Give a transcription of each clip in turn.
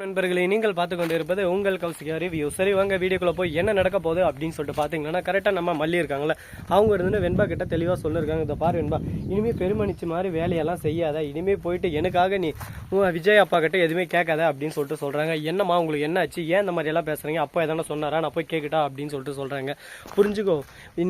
நண்பர்களே, நீங்கள் பார்த்து கொண்டு இருப்பது உங்கள் கௌசிகா ரிவ்யூ. சரி வாங்க வீடியோக்குள்ள போய் என்ன நடக்க போகுது அப்படின்னு சொல்லிட்டு பார்த்தீங்கன்னா, கரெக்டாக நம்ம மல்லி இருக்காங்களே, அவங்க இருந்து வெண்பா கிட்ட தெளிவாக சொல்லியிருக்காங்க. இதை பாரு வெண்பா, இனிமேல் பெருமணிச்சு மாதிரி வேலையெல்லாம் செய்யாத, இனிமேல் போயிட்டு எனக்காக நீ விஜய் அப்பா கிட்ட எதுவுமே கேட்காத அப்படின்னு சொல்லிட்டு சொல்கிறாங்க. என்னம்மா உங்களுக்கு என்ன ஆச்சு, ஏன் இந்த மாதிரி எல்லாம் பேசுகிறீங்க, அப்பா எதனா சொன்னாரா, நான் போய் கேட்கட்டா அப்படின்னு சொல்லிட்டு சொல்கிறாங்க. புரிஞ்சுக்கோ,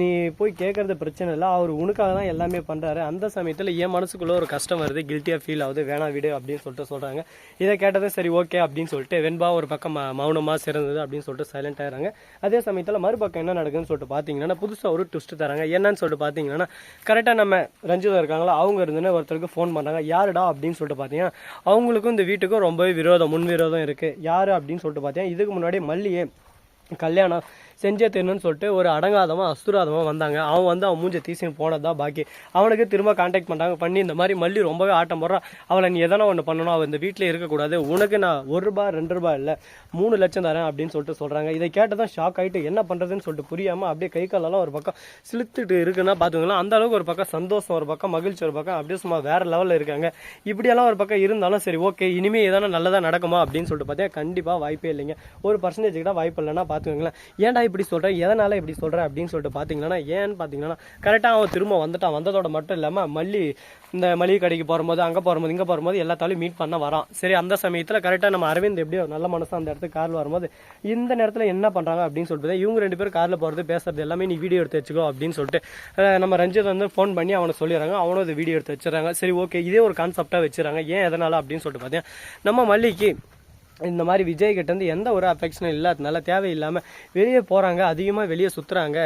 நீ போய் கேட்கறது பிரச்சனை இல்லை, அவர் உனக்காக தான் எல்லாமே பண்ணுறாரு. அந்த சமயத்தில் என் மனசுக்குள்ளே ஒரு கஷ்டம் வருது, கில்ட்டியாக ஃபீல் ஆகுது, வேணா விடு அப்படின்னு சொல்லிட்டு சொல்கிறாங்க. இதை கேட்டதும் சரி ஓகே அப்படின்னு சொல்லிட்டு வெண்பா ஒரு பக்கம் மௌனமாக சிறந்தது அப்படின்னு சொல்லிட்டு சைலண்ட் ஆகிறாங்க. அதே சமயத்தில் மறுபக்கம் என்ன நடக்குதுன்னு சொல்லிட்டு பார்த்தீங்கன்னா, புதுசாக ஒரு ட்விஸ்ட் தராங்க. என்னன்னு சொல்லிட்டு பார்த்தீங்கன்னா, கரெக்டாக நம்ம ரஞ்சிதா இருக்காங்களா, அவங்க இருந்துன்னு ஒருத்தருக்கு ஃபோன் பண்ணுறாங்க. யாருடா அப்படின்னு சொல்லிட்டு பார்த்தீங்கன்னா, அவங்களுக்கும் இந்த வீட்டுக்கும் ரொம்பவே விரோதம், முன் விரோதம் இருக்குது. யார் அப்படின்னு சொல்லிட்டு பார்த்தீங்கன்னா, இதுக்கு முன்னாடி மல்லியே கல்யாணம் செஞ்சே தரணும்னு சொல்லிட்டு ஒரு அடங்காதமாக அசுராதமாக வந்தாங்க. அவன் மூஞ்ச தீசின்னு போனது தான் பாக்கி. அவனுக்கு திரும்ப கான்டாக்ட் பண்ணுறாங்க. பண்ணி இந்த மாதிரி மல்லி ரொம்பவே ஆட்டம் போடுறான், அவளை நீ எதனா ஒன்று பண்ணணும், அவள் இந்த வீட்டில் இருக்கக்கூடாது, உனக்கு நான் ₹1 ₹2 இல்லை 3 லட்சம் தரேன் அப்படின்னு சொல்லிட்டு சொல்கிறாங்க. இதை கேட்டதான் ஷாக் ஆகிட்டு என்ன பண்ணுறதுன்னு சொல்லிட்டு புரியாமல் அப்படியே கை காலெல்லாம் ஒரு பக்கம் சிலுத்துட்டு இருக்குன்னா பார்த்துக்கலாம். அந்த அளவுக்கு ஒரு பக்கம் சந்தோஷம், ஒரு பக்கம் மகிழ்ச்சி, ஒரு பக்கம் அப்படியே சும்மா வேறு லெவலில் இருக்காங்க. இப்படியெல்லாம் ஒரு பக்கம் இருந்தாலும் சரி ஓகே, இனிமேல் எதனா நல்லதாக நடக்குமா அப்படின்னு சொல்லிட்டு பார்த்தீங்கன்னா கண்டிப்பாக வாய்ப்பே இல்லைங்க. 1% கூட வாய்ப்பு இல்லைன்னா பார்த்துக்கோங்களேன். ஏன்டா இப்படி சொல்கிறேன், எதனால் இப்படி சொல்கிறேன் அப்படின்னு சொல்லிட்டு பார்த்தீங்கன்னா, ஏன்னு பார்த்தீங்கன்னா கரெக்டாக அவன் திரும்ப வந்துட்டான். வந்ததோட மட்டும் இல்லாமல் மல்லி இந்த மளிகை கடைக்கு போகும்போது, அங்கே போகும்போது, இங்கே போகும்போது எல்லாத்தாலையும் மீட் பண்ண வரான். சரி, அந்த சமயத்தில் கரெக்டாக நம்ம அரவிந்த் எப்படியோ நல்ல மனசு அந்த இடத்துக்கு காரில் வரும்போது இந்த நேரத்தில் என்ன பண்ணுறாங்க அப்படின்னு சொல்லிட்டு இவங்க 2 பேரும் காரில் போகிறது பேசுறது எல்லாமே நீ வீடியோ எடுத்து வச்சுக்கோ அப்படின்னு சொல்லிட்டு நம்ம ரஞ்சித் ஃபோன் பண்ணி அவனை சொல்லிடுறாங்க. அவனும் இது வீடியோ எடுத்து வச்சுறாங்க. சரி ஓகே, இதே ஒரு கான்செப்டாக வச்சுறாங்க. ஏன் எதனால் அப்படின்னு சொல்லிட்டு பார்த்தீங்கன்னா, நம்ம மல்லிக்கு இந்த மாதிரி விஜய் கிட்டேருந்து எந்த ஒரு அஃபெக்ஷனும் இல்லாதனால தேவையில்லாமல் வெளியே போகிறாங்க, அதிகமாக வெளியே சுற்றுறாங்க,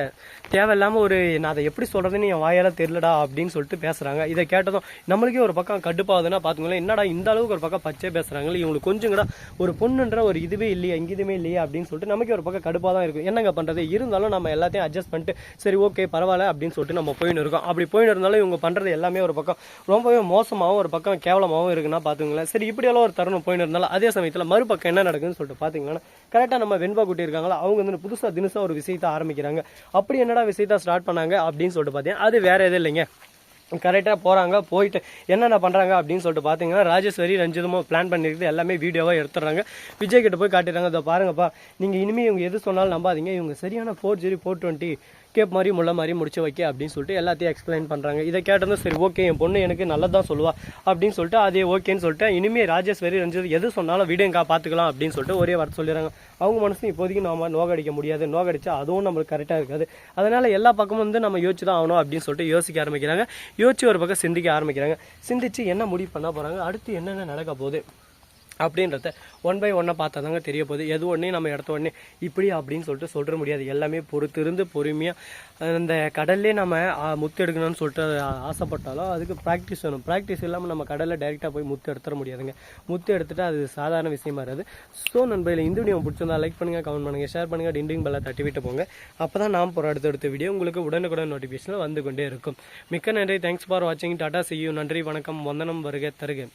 தேவையில்லாமல் ஒரு நான் அதை எப்படி சொல்கிறதுன்னு என் வாயால் தெரியலடா அப்படின்னு சொல்லிட்டு பேசுகிறாங்க. இதை கேட்டதும் நம்மளுக்கே ஒரு பக்கம் கடுப்பாகுதுன்னா பார்த்துங்களேன், என்னடா இந்த அளவுக்கு ஒரு பக்கம் பச்சை பேசுகிறாங்களே, இவங்களுக்கு கொஞ்சம் கூட ஒரு பொண்ணுன்ற ஒரு இதுவே இல்லையா, எங்கேயுமே இல்லையா அப்படின்னு சொல்லிட்டு நமக்கே ஒரு பக்கம் கடுப்பாக தான் இருக்கும். என்னங்க பண்ணுறது, இருந்தாலும் நம்ம எல்லாத்தையும் அட்ஜஸ்ட் பண்ணிட்டு சரி ஓகே பரவாயில்ல அப்படின்னு சொல்லிட்டு நம்ம போயின்னு இருக்கோம். அப்படி போயின்னு இருந்தாலும் இவங்க பண்ணுறது எல்லாமே ஒரு பக்கம் ரொம்பவே மோசமாகவும் ஒரு பக்கம் கேவலமாகவும் இருக்குன்னா பார்த்துங்களேன். சரி, இப்படியெல்லாம் ஒரு தருணம் போயின்னு இருந்தாலும் அதே சமயத்தில் மறுபக்கம் என்ன நடக்குதுன்னு சொல்லிட்டு பார்த்தீங்கன்னா, கரெக்டாக நம்ம வெண்பா குட்டி இருக்காங்களா, அவங்க புதுசாக தினசா ஒரு விஷயத்தை ஆரம்பிக்கிறாங்க. அப்படி என்னடா விஷயத்தை ஸ்டார்ட் பண்ணாங்க அப்படின்னு சொல்லிட்டு பார்த்தீங்கன்னா, அது வேற எதுவும் இல்லைங்க. கரெக்டாக போகிறாங்க, போயிட்டு என்னென்ன பண்ணுறாங்க அப்படின்னு சொல்லிட்டு பார்த்தீங்கன்னா, ராஜேஸ்வரி ரஞ்சிதமும் பிளான் பண்ணியிருக்குது எல்லாமே வீடியோவாக எடுத்துடுறாங்க. விஜய் கிட்ட போய் காட்டிடுறாங்க. இதை பாருங்கப்பா, நீங்கள் இனிமேல் இவங்க எது சொன்னாலும் நம்பாதீங்க, இவங்க சரியான 4G 420 கேப் மாதிரி முள்ள மாதிரி முடிச்சு வைக்க அப்படின்னு சொல்லிட்டு எல்லாத்தையும் எக்ஸ்பிளைன் பண்ணுறாங்க. இதை கேட்டதும் சரி ஓகே, என் பொண்ணு எனக்கு நல்லதான் சொல்லுவா அப்படின்னு சொல்லிட்டு அதே ஓகேன்னு சொல்லிட்டு இனிமேல் ராஜேஸ்வரி ரஞ்சித் எது சொன்னாலும் விடுங்கா பார்த்துக்கலாம் அப்படின்னு சொல்லிட்டு ஒரே வார்த்தை சொல்லிடுறாங்க. அவங்க மனசு இப்போதைக்கு நம்ம நோகடிக்க முடியாது, நோகடிச்சா அதுவும் நம்மளுக்கு கரெக்டாக இருக்காது. அதனால் எல்லா பக்கமும் நம்ம யோசிச்சு தான் ஆகணும் அப்படின்னு சொல்லிட்டு யோசிக்க ஆரம்பிக்கிறாங்க. யோசிச்சு ஒரு பக்கம் சிந்திக்க ஆரம்பிக்கிறாங்க. சிந்திச்சு என்ன முடிவு பண்ண போகிறாங்க, அடுத்து என்னென்ன நடக்க போகுது அப்படின்றத 1 by 1 பார்த்தா தாங்க தெரிய போகுது. எது ஒன்றே நம்ம இடத்த உடனே இப்படி அப்படின்னு சொல்லிட்டு சொல்ல முடியாது. எல்லாமே பொறுத்திருந்து பொறுமையாக இந்த கடல்லே நம்ம முத்து எடுக்கணும்னு சொல்லிட்டு ஆசைப்பட்டாலும் அதுக்கு ப்ராக்டிஸ் வேணும். ப்ராக்டிஸ் இல்லாமல் நம்ம கடலில் டைரெக்டாக போய் முத்து எடுத்துட முடியாதுங்க. முத்து எடுத்துகிட்டு அது சாதாரண விஷயமா இருக்காது. ஸோ நண்பர்களே, இந்த வீடியோ பிடிச்சிருந்தா லைக் பண்ணுங்கள், கமெண்ட் பண்ணுங்கள், ஷேர் பண்ணுங்கள், டிண்டிங் பெல்லை தட்டி விட்டு போங்க. அப்போ தான் நாம் போகிற அடுத்த வீடியோ உங்களுக்கு உடனுக்குடன் நோட்டிஃபிகேஷனில் வந்து கொண்டே இருக்கும். மிக்க நன்றி. தேங்க்ஸ் ஃபார் வாட்சிங். Tata, see you. நன்றி, வணக்கம், வந்தனம், வருக, தருக.